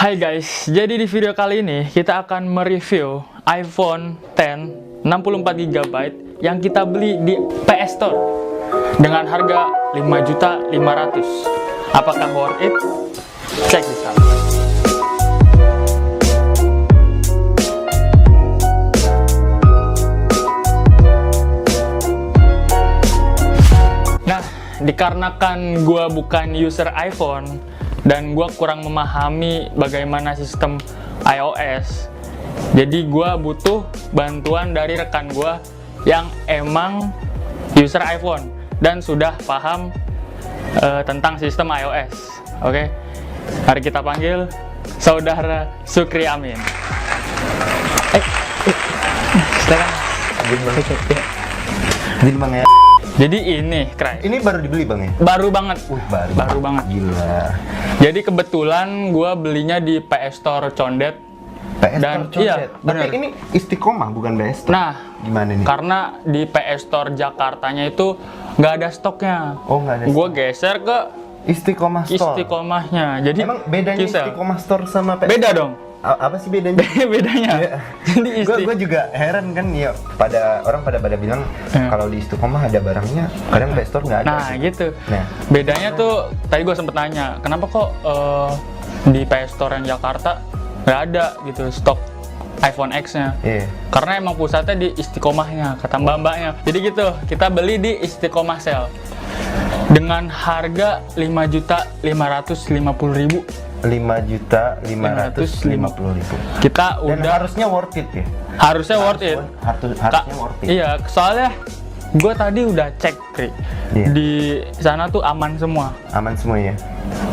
Hai guys, jadi di video kali ini kita akan mereview iPhone X 64GB yang kita beli di PS Store dengan harga 5.500.000. Apakah worth it? Cek di sana. Nah, dikarenakan gua bukan user iPhone dan gue kurang memahami bagaimana sistem iOS, jadi gue butuh bantuan dari rekan gue yang emang user iPhone dan sudah paham tentang sistem iOS. Oke, mari kita panggil saudara Sukri Amin. Silakan. Jadi bang ya. Jadi ini, Kray. Ini baru dibeli bang ya? Baru banget. Baru banget. Gila. Jadi kebetulan gue belinya di PS Store Condet. PS Dan Store iya, Condet. bener. Tapi ini Istiqomah bukan PS Store. Nah, gimana nih? karena di PS Store Jakartanya itu nggak ada stoknya. Oh, nggak ada Gue stok. geser ke Istiqomah Store. Istiqomahnya. Jadi Emang bedanya Kisel. Istiqomah Store sama PS? Beda dong. Apa sih bedanya? Bedanya. Jadi Gue juga heran kan ya, pada bilang kalau di Istiqomah ada barangnya, kadang PS Store nggak ada. Nah, gitu. Nah, Bedanya tuh tadi gue sempet nanya, kenapa kok di PS Store yang Jakarta nggak ada gitu stok iPhone X-nya? iya. Karena emang pusatnya di Istiqomahnya, kata mbak-mbaknya. Jadi gitu, kita beli di Istiqomah Sale dengan harga 5.550.000. 5.550.000. Kita Dan udah harusnya worth it ya? harusnya worth it. Harusnya worth it. Iya, soalnya gue tadi udah cek, Kri. Iya. Di sana tuh aman semua. Aman semua ya?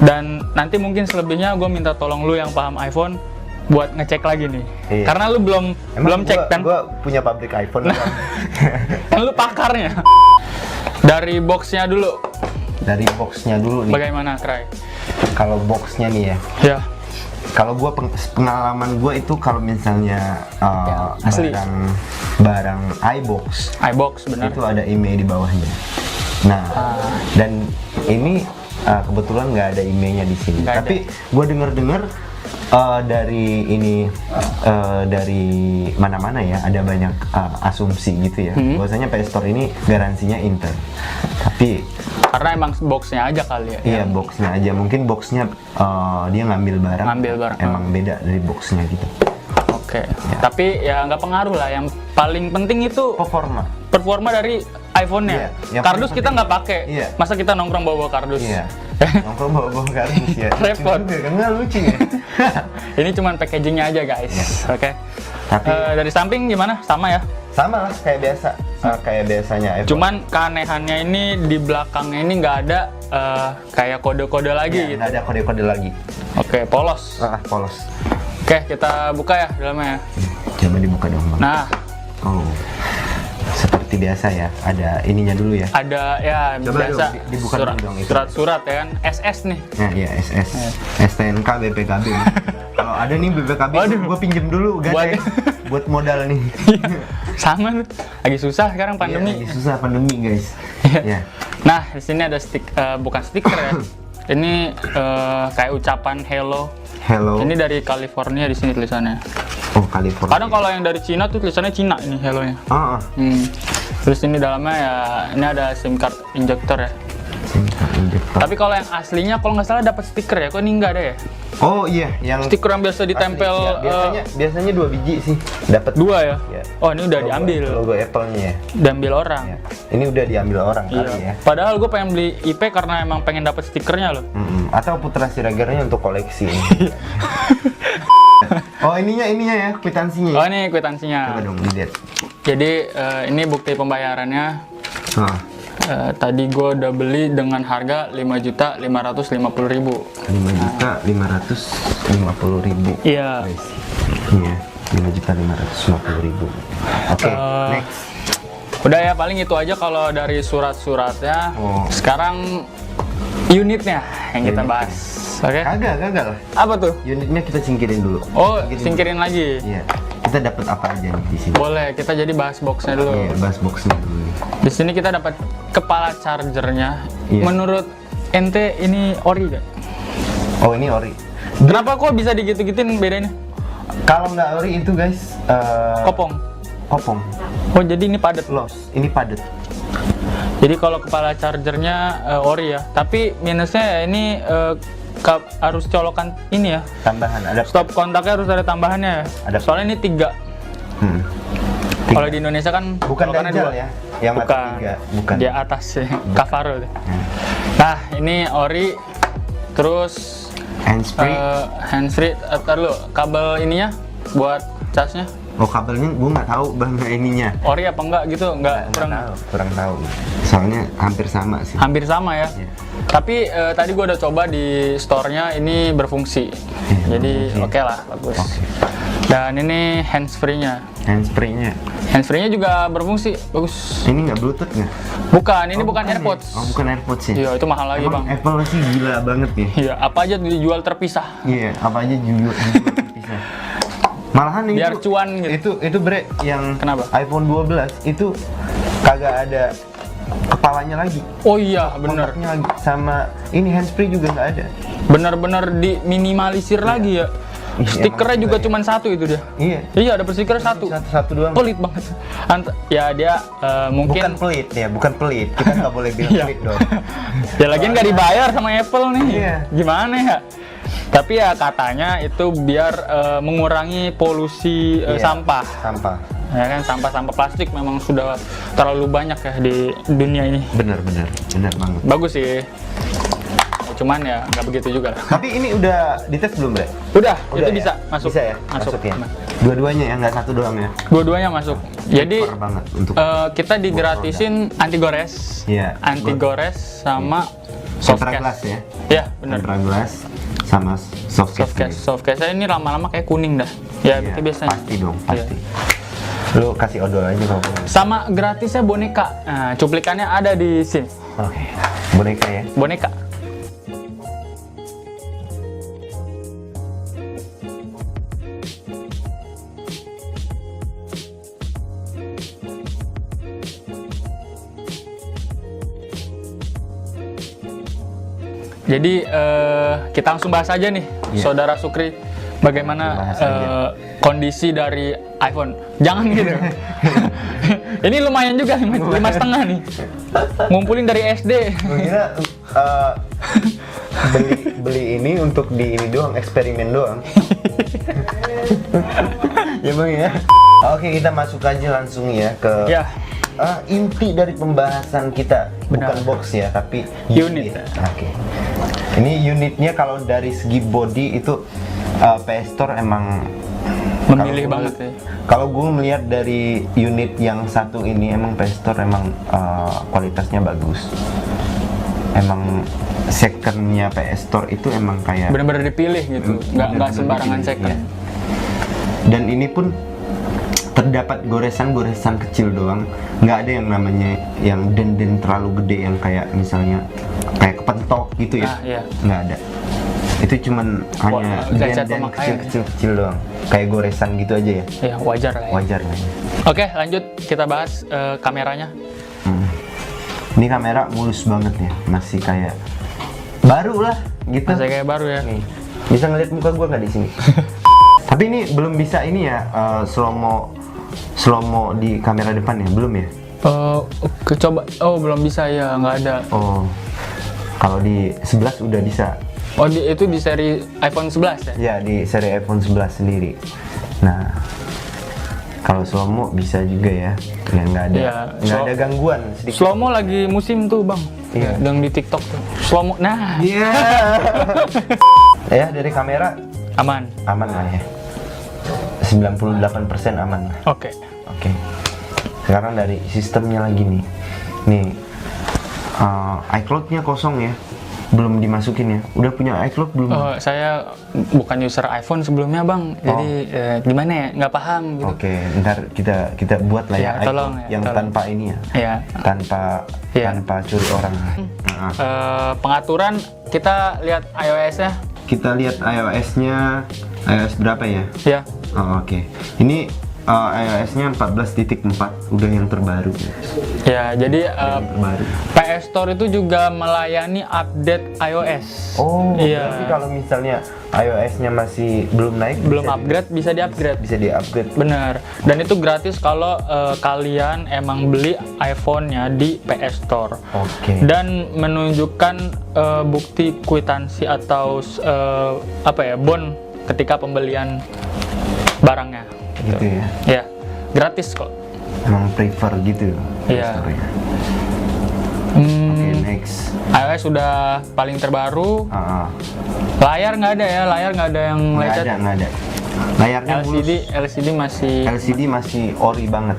Dan nanti mungkin selebihnya gue minta tolong lu yang paham iPhone buat ngecek lagi nih. Iya. Karena lu belum cek kan? Gue punya pabrik iPhone kan? Kan lu pakarnya. Dari boxnya dulu, Dari boxnya dulu nih. bagaimana, Kray? Kalau boxnya nih ya, Ya, kalau gue pengalaman gue itu kalau misalnya asli. barang iBox iBox benar. itu ada email di bawahnya. Nah, dan ini kebetulan nggak ada emailnya di sini. Nggak ada. Tapi gue dengar dari ini dari mana-mana ya, ada banyak asumsi gitu ya. Bahwasanya PS Store ini garansinya Intel. Tapi Karena emang boxnya aja kali ya. iya, boxnya aja. Mungkin boxnya dia ngambil barang. Emang beda dari boxnya gitu. Oke. Tapi ya nggak pengaruh lah. Yang paling penting itu Performa. dari iPhone-nya. Iya, yang Kardus paling kita penting. nggak pakai. Iya. Masa kita nongkrong bawa kardus? Iya. Nongkrong bawa kardus ya. Repot. Lucu juga, kan nggak lucu ya. Ini cuman packagingnya aja guys. Oke. Tapi Dari samping gimana? Sama ya. sama lah kayak biasa. Kayak biasanya iPhone. Cuman keanehannya ini di belakangnya ini nggak ada kayak kode-kode lagi Iya, gitu. nggak ada kode-kode lagi. Oke, polos. Polos. Oke, kita buka ya dalamnya ya. Coba dibuka dong bang. Nah, Oh, seperti biasa ya. Ada ininya dulu ya. ada ya Coba biasa dong, dibuka surat, dulu dong itu. surat-surat ya kan. SS nih. Nah, iya SS, STNK, BPKB. Kalau ada nih BPKB, Waduh. gue pinjem dulu guys. Buat modal nih. Sama tuh. Lagi susah sekarang pandemi. Iya, lagi susah pandemi guys. Iya. Ya. Nah, di sini ada bukan stiker ya. Ini kayak ucapan hello. Hello. Ini dari California di sini tulisannya. Oh, California. Kadang kalau yang dari Cina tuh tulisannya Cina ini hello-nya. Ah, Terus ini dalamnya ya ini ada SIM card injector ya. SIM card injector. Tapi kalau yang aslinya kalau nggak salah dapat stiker ya. Kok ini nggak ada ya? Oh iya, yang Stiker yang biasa ditempel asli, ya, biasanya 2 biji sih dapat. 2 ya? Ya. Oh, ini udah diambil. Logo Apple-nya ya. Diambil orang. Ya. Ini udah diambil orang Iya. kali ya. Padahal gue pengen beli IP karena emang pengen dapat stikernya loh. Atau Putra Siregarnya untuk koleksi. Oh, ininya ya, kwitansinya. Oh, Ya? ini kwitansinya. Coba dong dilihat. Jadi ini bukti pembayarannya. Tadi gue udah beli dengan harga 5.550.000. 5.550.000. Iya. Guys. Iya, 5.550.000. Oke, next. Udah ya, paling itu aja kalau dari surat-suratnya. Oh. Sekarang unitnya yang kita Unitnya. bahas. Oke? Kagak lah. Apa tuh? Unitnya kita singkirin dulu. Oh, singkirin lagi. Iya. Kita dapat apa aja nih di sini? Boleh, kita jadi bahas boxnya dulu. Iya, bahas boxnya dulu nih. Di sini kita dapat kepala chargernya. Iya. Menurut ente ini ori gak? Oh, ini ori. Kenapa kok bisa digitu-gituin bedanya? Kalau nggak ori itu guys, Kopong. kopong. Oh jadi ini padat. Los, ini padat. Jadi kalau kepala chargernya ori ya. Tapi minusnya ya ini harus colokan ini ya. Tambahan, ada Stop kontaknya harus ada tambahannya ya. Ada. Soalnya ini 3. Hmm. Kalau di Indonesia kan Bukan colokannya Dajjal 2. ya? Yang mata Bukan. 3, bukan. Di atas ya. Kavaro. Nah ini ori. Terus Handsfree. handsfree. Ntar dulu, kabel ininya buat casnya. Oh kabelnya gue nggak tahu bang ininya. Ori apa enggak gitu? Enggak, Kurang tahu. Soalnya hampir sama sih. hampir sama ya. Iya. Tapi tadi gua udah coba di store-nya, ini berfungsi. Jadi berfungsi. oke lah, bagus. Oke. Dan ini handsfree-nya. Handsfree-nya. Handsfree-nya juga berfungsi, bagus. Ini nggak Bluetooth nggak? Bukan, ini bukan ya? AirPods. Oh bukan AirPods ya? Iya, itu mahal lagi, Emang Bang. Apple sih gila banget ya. Iya, apa aja dijual terpisah. Iya, apa aja juga bisa. Malahan Biar itu cuan gitu. itu bre yang Kenapa? iPhone 12 itu kagak ada kepalanya lagi. Oh iya, bener. Kontaknya lagi sama ini handsfree juga nggak ada. Bener-bener diminimalisir lagi ya. Iya, Stikernya emang juga gila ya. cuma 1 itu dia. Iya. Iya, ada stiker 1. Satu doang. Pelit banget. Ya dia mungkin Bukan pelit ya, bukan pelit. Kita nggak boleh bilang Iya. pelit dong. Ya lagian nggak dibayar sama Apple nih. Iya. Gimana ya? Tapi ya katanya itu biar mengurangi polusi Iya, sampah. Sampah. Ya kan sampah-sampah plastik memang sudah terlalu banyak ya di dunia ini. Bener banget. Bagus sih. Cuman ya nggak begitu juga lah. Tapi ini udah dites belum, Bre? Udah, itu ya? bisa masuk. Bisa ya? Masuk ya? Dua-duanya ya, nggak satu doang ya? Dua-duanya masuk. Jadi Parah banget untuk kita digratisin anti gores. Iya. Anti gores sama soft Tempera glass case. ya? Iya, benar. Tempera glass sama soft Soft case. Soft case ini lama-lama kayak kuning dah. Ya, Iya, itu biasanya. pasti dong, Iya. pasti. Lu kasih odol aja kalau mau. Sama gratisnya boneka. Nah, cuplikannya ada di sini. Oke. Boneka ya? Boneka. Jadi kita langsung bahas aja nih, Iya. Saudara Sukri, bagaimana Bahas aja. kondisi dari iPhone. Jangan gitu. Ini lumayan juga, 5,5 nih. Ngumpulin dari SD. Gue kira beli ini untuk di ini doang, eksperimen doang. Ya bang ya. Oke, kita masuk aja langsung ya ke Ya, inti dari pembahasan kita. Bukan Benar. box ya, tapi Unit. Oke. Ini unitnya kalau dari segi body itu PS Store emang memilih kalau banget gua- ya. Kalau gue melihat dari unit yang satu ini emang PS Store emang kualitasnya bagus. Emang secondnya PS Store itu emang kayak Bener-bener dipilih gitu, nggak bener-bener sembarangan dipilih, second. iya. Dan ini pun terdapat goresan-goresan kecil doang, nggak ada yang namanya yang den-den terlalu gede yang kayak misalnya kayak kepentok gitu ya, Ah, iya. nggak ada. Itu cuman hanya lecet den-den pemakaian ya. kecil-kecil doang, kayak goresan gitu aja ya, Ya wajar lah ya. wajar lah. Ya. Oke, lanjut kita bahas kameranya. Hmm. Ini kamera mulus banget ya, masih kayak baru lah gitu. Masih kayak baru ya. Nih, bisa ngeliat muka gua nggak di sini? Tapi ini belum bisa ini ya, slow mo di kamera depan ya, belum ya? Oke, coba. Oh, belum bisa ya, nggak ada. Oh, kalau di 11 udah bisa. Oh, itu di seri iPhone 11 ya? Ya, di seri iPhone 11 sendiri. Nah, kalau slow mo bisa juga ya, ya nggak ada, Iya, nggak ada gangguan sedikit. Slow-mo lagi musim tuh, Bang. Iya. Yang di TikTok tuh. Slow-mo. Nah, Iya. Ya, dari kamera aman. aman lah ya. 98% aman lah. Oke. Oke. Sekarang dari sistemnya lagi nih. Nih, iCloud-nya kosong ya. Belum dimasukin ya. Udah punya iCloud belum? Saya bukan user iPhone sebelumnya, Bang. Jadi gimana ya? Nggak paham gitu. Oke, ntar kita buat lah ya, Ya, tolong iCloud ya, yang tolong. tanpa ini ya. Ya. Iya. Tanpa curi orang. Nah, Pengaturan kita lihat iOS-nya. kita lihat iOS-nya. iOS berapa ya? Ya. Oh, oke. Ini iOS-nya 14.4 udah yang terbaru. Ya, jadi Terbaru. PS Store itu juga melayani update iOS. Oh, iya. berarti kalau misalnya iOS-nya masih belum naik, Belum upgrade, bisa di-upgrade. bisa di-upgrade. Bener. Dan itu gratis kalau kalian emang beli iPhone-nya di PS Store. Oke. Dan menunjukkan bukti kwitansi atau bond ketika pembelian barangnya. Gitu ya. Ya, gratis kok. Emang prefer gitu. Iya. Store-nya. Oke, next. iOS sudah paling terbaru. Layar nggak ada ya, layar nggak ada yang Nggak lecet. ada, nggak ada. Layarnya LCD masih. LCD masih ori banget.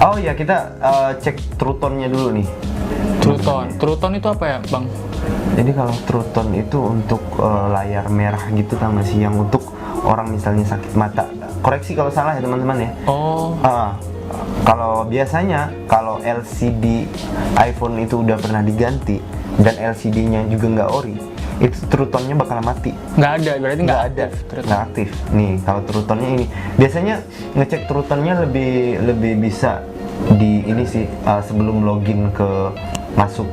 Oh ya, kita cek True Tone-nya dulu nih. True Tone itu apa ya, Bang? Jadi kalau True Tone itu untuk layar merah gitu kan, masih yang untuk orang misalnya sakit mata. Koreksi kalau salah ya teman-teman ya. Oh. Kalau biasanya kalau LCD iPhone itu udah pernah diganti dan LCD-nya juga nggak ori, itu True Tone-nya bakal mati. Nggak ada, berarti nggak ada, aktif. nggak aktif. Nih kalau True Tone-nya ini, biasanya ngecek True Tone-nya lebih bisa di ini sih sebelum login masuk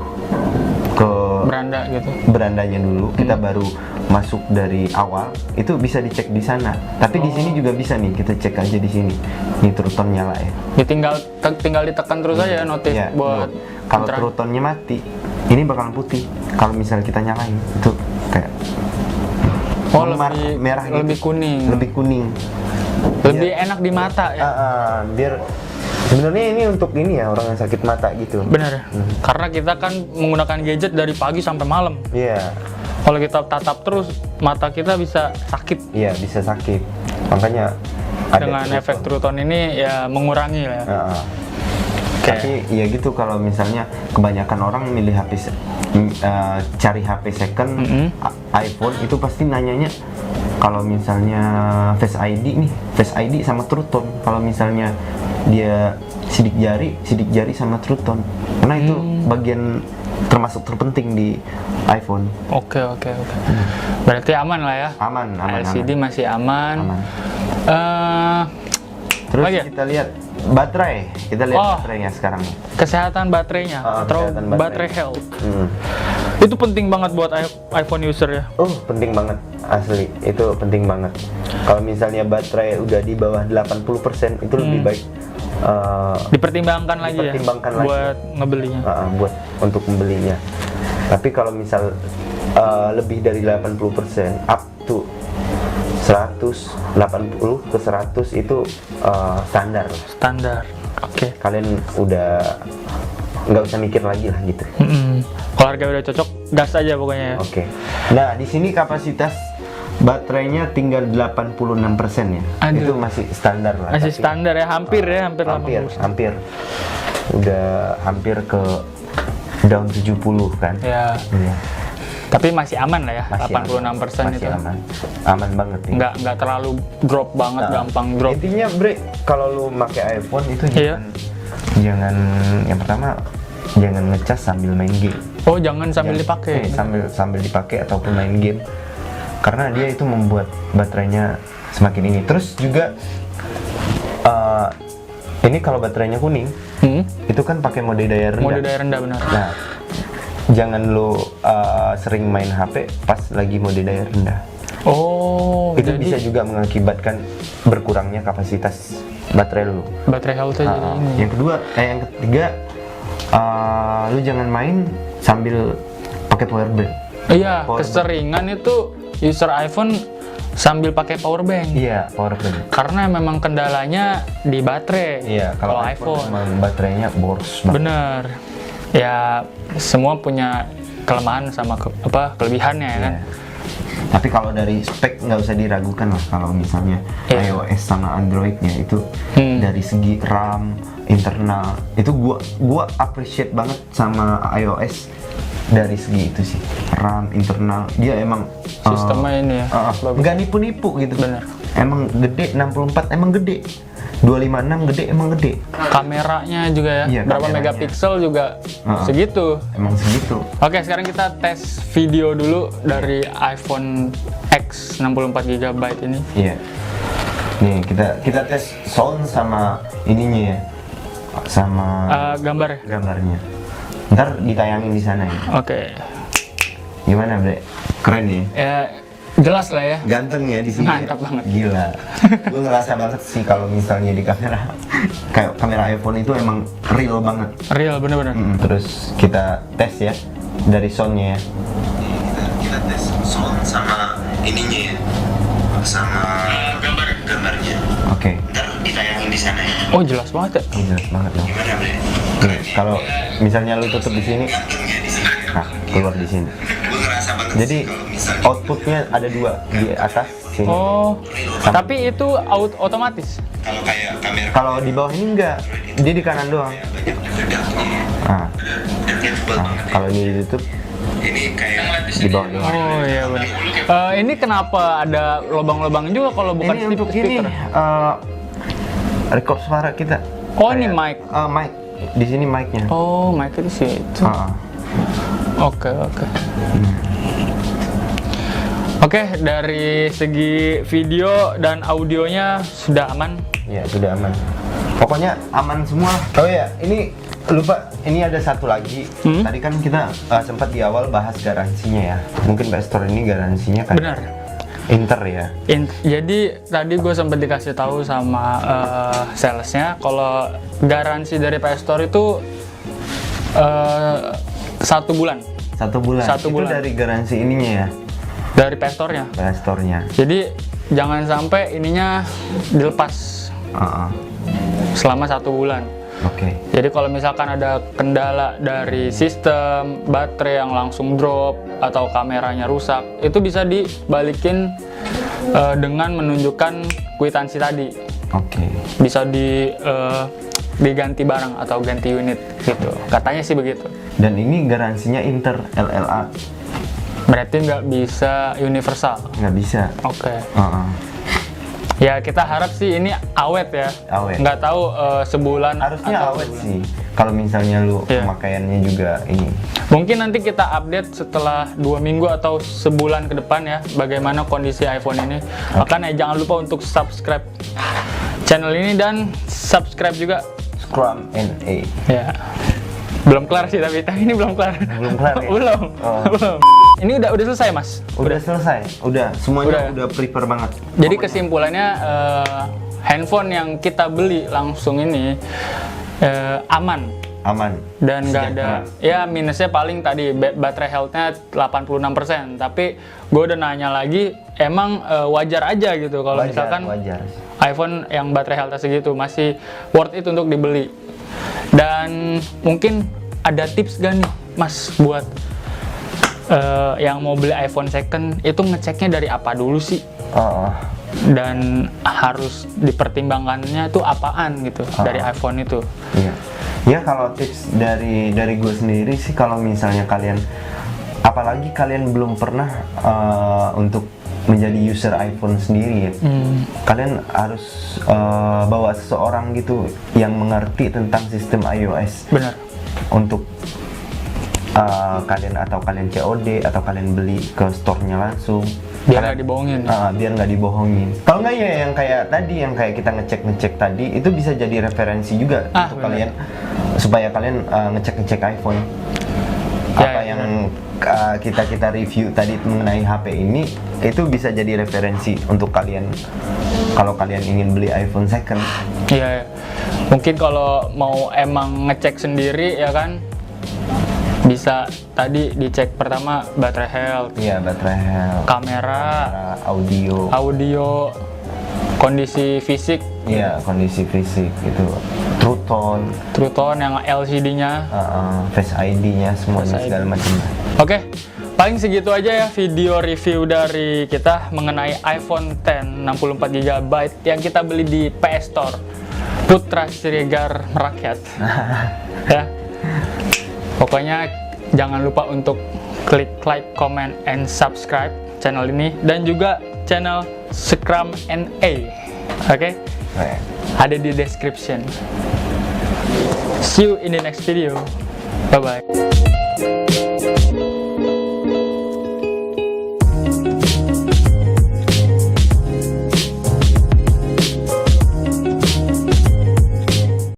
ke Beranda gitu. berandanya dulu, kita baru masuk dari awal, itu bisa dicek di sana. Tapi di sini juga bisa nih, kita cek aja di sini. Ini True Tone nyala ya. Ya tinggal ditekan terus aja notif Ya, buat kalau terang. True Tone-nya mati, ini bakalan putih. Kalau misalnya kita nyalain, itu kayak merah gitu. Lebih kuning. Lebih kuning. Lebih enak di mata ya. Biar sebenarnya ini untuk ini ya, orang yang sakit mata gitu. Bener. Karena kita kan menggunakan gadget dari pagi sampai malam. Iya. Kalau kita tatap terus, mata kita bisa sakit. Iya, bisa sakit. Makanya ada Dengan efek True Tone ini ya mengurangi lah. Oke. Tapi ya gitu, kalau misalnya kebanyakan orang milih cari HP second iPhone itu pasti nanyanya kalau misalnya Face ID nih, Face ID sama True Tone. Kalau misalnya dia sidik jari sama True Tone. Karena itu bagian termasuk terpenting di iPhone. Oke. Berarti aman lah ya. Aman. LCD masih aman. Terus lagi ya? kita lihat baterai. Kita lihat baterainya sekarang. Kesehatan baterainya atau kesehatan baterai health. Itu penting banget buat iPhone user ya. Penting banget, asli. Itu penting banget. Kalau misalnya baterai udah di bawah 80%, itu lebih baik dipertimbangkan lagi buat ngebelinya. Buat untuk membelinya. Tapi kalau misal lebih dari 80%, up to 180 ke 100 itu standar. Oke. Kalian udah nggak usah mikir lagi lah gitu. Kalau harga udah cocok, gas aja pokoknya ya. Oke. Nah, di sini kapasitas baterainya tinggal 86% ya. Aduh. Itu masih standar lah. Masih standar ya, hampir 80%. Hampir. Udah hampir ke down 70 kan. Ya. Iya. Tapi masih aman lah ya, Masih 86% aman. itu. Aman banget nih. Nggak terlalu drop banget, gampang drop. Intinya, Bre, kalau lu pakai iPhone itu jangan yang pertama jangan ngecas sambil main game. Oh, jangan sambil dipakai. Sambil dipakai ataupun main game. Karena dia itu membuat baterainya semakin ini. Terus juga ini kalau baterainya kuning, itu kan pakai mode daya rendah. Mode daya rendah, benar. Nah, jangan lo sering main HP pas lagi mode daya rendah. Oh, itu bisa juga mengakibatkan berkurangnya kapasitas baterai lo. Baterai health jadi ini. Yang ketiga, lu jangan main sambil pakai power bank. Iya, keseringan itu user iPhone sambil pakai power bank. Iya, power bank. Karena memang kendalanya di baterai. Iya, kalau iPhone memang baterainya boros banget. Bener. Ya, semua punya kelemahan sama kelebihannya ya kan. Tapi kalau dari spek nggak usah diragukan lah, kalau misalnya iOS sama Androidnya itu dari segi RAM, internal, itu gua appreciate banget sama iOS dari segi itu sih. RAM, internal, dia emang sistemnya ini ya. Nggak nipu-nipu gitu. Bener. Emang gede, 64 emang gede. 256 gede, emang gede. Kameranya juga ya, iya, berapa kameranya. megapiksel juga segitu. Emang segitu. Oke, sekarang kita tes video dulu dari iPhone X 64 GB ini. Iya. Nih kita tes sound sama ininya ya, sama gambar. gambarnya. Ntar ditayangin di sana ya. Oke. Gimana Bre? Keren ya? Ya jelas lah ya. Ganteng ya di sini. Mantap banget. Gila. Gue ngerasa banget sih kalau misalnya di kamera, kayak kamera iPhone itu emang real banget. Real bener-bener. Terus kita tes ya dari soundnya ya. Kita tes sound sama ininya ya, sama gambarnya. Oke. Ntar ditayangin di sana ya. Oh jelas banget ya. Jelas banget loh. Gimana Bre? Kalau misalnya lu tutup di sini, nah keluar di sini. Jadi outputnya ada dua di atas sini. Oh, tapi itu otomatis. Kalau kayak kamera. Kalau di bawah ini enggak, dia di kanan doang. Nah, kalau ini ditutup, ini kayak di bawah doang. Oh iya benar. Ini kenapa ada lubang-lubang juga kalau bukan Ini untuk ini speaker? record suara kita. Oh ini mic. Mic. Di sini mic-nya. Oh mic di situ. Oke. Oke, dari segi video dan audionya sudah aman. Ya sudah aman. Pokoknya aman semua. Oh ya, ini lupa. Ini ada satu lagi. Tadi kan kita sempat di awal bahas garansinya ya. Mungkin PS Store ini garansinya kan. Benar. Inter ya. Jadi tadi gue sempat dikasih tahu sama salesnya kalau garansi dari PS Store itu 1 bulan. 1 bulan. 1 Itu bulan. dari garansi ininya ya. Dari PS Store-nya. PS Store-nya. Jadi jangan sampai ininya dilepas selama 1 bulan. Oke. Jadi kalau misalkan ada kendala dari sistem, baterai yang langsung drop atau kameranya rusak, itu bisa dibalikin dengan menunjukkan kwitansi tadi. Oke. Bisa diganti barang atau ganti unit gitu. Katanya sih begitu. Dan ini garansinya Inter LLA. Berarti nggak bisa universal. Nggak bisa. Oke. Ya kita harap sih ini awet ya. Awet. Nggak tahu sebulan Harusnya atau awet sebulan. sih. Kalau misalnya lu Iya. pemakaiannya juga ini. Mungkin nanti kita update setelah 2 minggu atau sebulan ke depan ya, bagaimana kondisi iPhone ini. Makanya jangan lupa untuk subscribe channel ini dan subscribe juga. Scrum NA. Ya. Belum kelar sih tapi ini belum kelar. Belum kelar ya? Belum. Oh. Belum. Ini udah selesai Mas. Udah selesai. Udah semuanya udah prepare banget. Jadi kesimpulannya handphone yang kita beli langsung ini aman. Aman. Dan nggak ada, ya minusnya paling tadi baterai health-nya 86%. Tapi gue udah nanya lagi, emang wajar aja gitu kalau misalkan wajar. iPhone yang baterai health-nya segitu masih worth it untuk dibeli. Dan mungkin ada tips gak nih Mas buat yang mau beli iPhone second itu ngeceknya dari apa dulu sih? Dan harus dipertimbangkannya itu apaan gitu dari iPhone itu? Iya. Ya kalau tips dari gue sendiri sih, kalau misalnya kalian, apalagi kalian belum pernah untuk menjadi user iPhone sendiri ya, kalian harus bawa seseorang gitu yang mengerti tentang sistem iOS. Benar. Untuk kalian COD atau kalian beli ke store-nya langsung. Biar nggak dibohongin. Biar nggak dibohongin. Kalau nggak ya yang kayak tadi, yang kayak kita ngecek tadi, itu bisa jadi referensi juga untuk bener. kalian, supaya kalian ngecek iPhone. Apa yang kita review tadi mengenai HP ini, itu bisa jadi referensi untuk kalian kalau kalian ingin beli iPhone second. Iya. Mungkin kalau mau emang ngecek sendiri ya kan, bisa tadi dicek pertama baterai health, Iya, baterai health, kamera, audio, kondisi fisik, iya kondisi fisik itu, True Tone yang LCD-nya. Face ID-nya semuanya Face ID. segala macam. Oke, paling segitu aja ya video review dari kita mengenai iPhone X 64GB yang kita beli di PS Store. Putra Siregar merakyat. Ya. Pokoknya jangan lupa untuk klik like, comment, and subscribe channel ini dan juga channel Scrum NA. Oke? Ada di description. See you in the next video. Bye bye.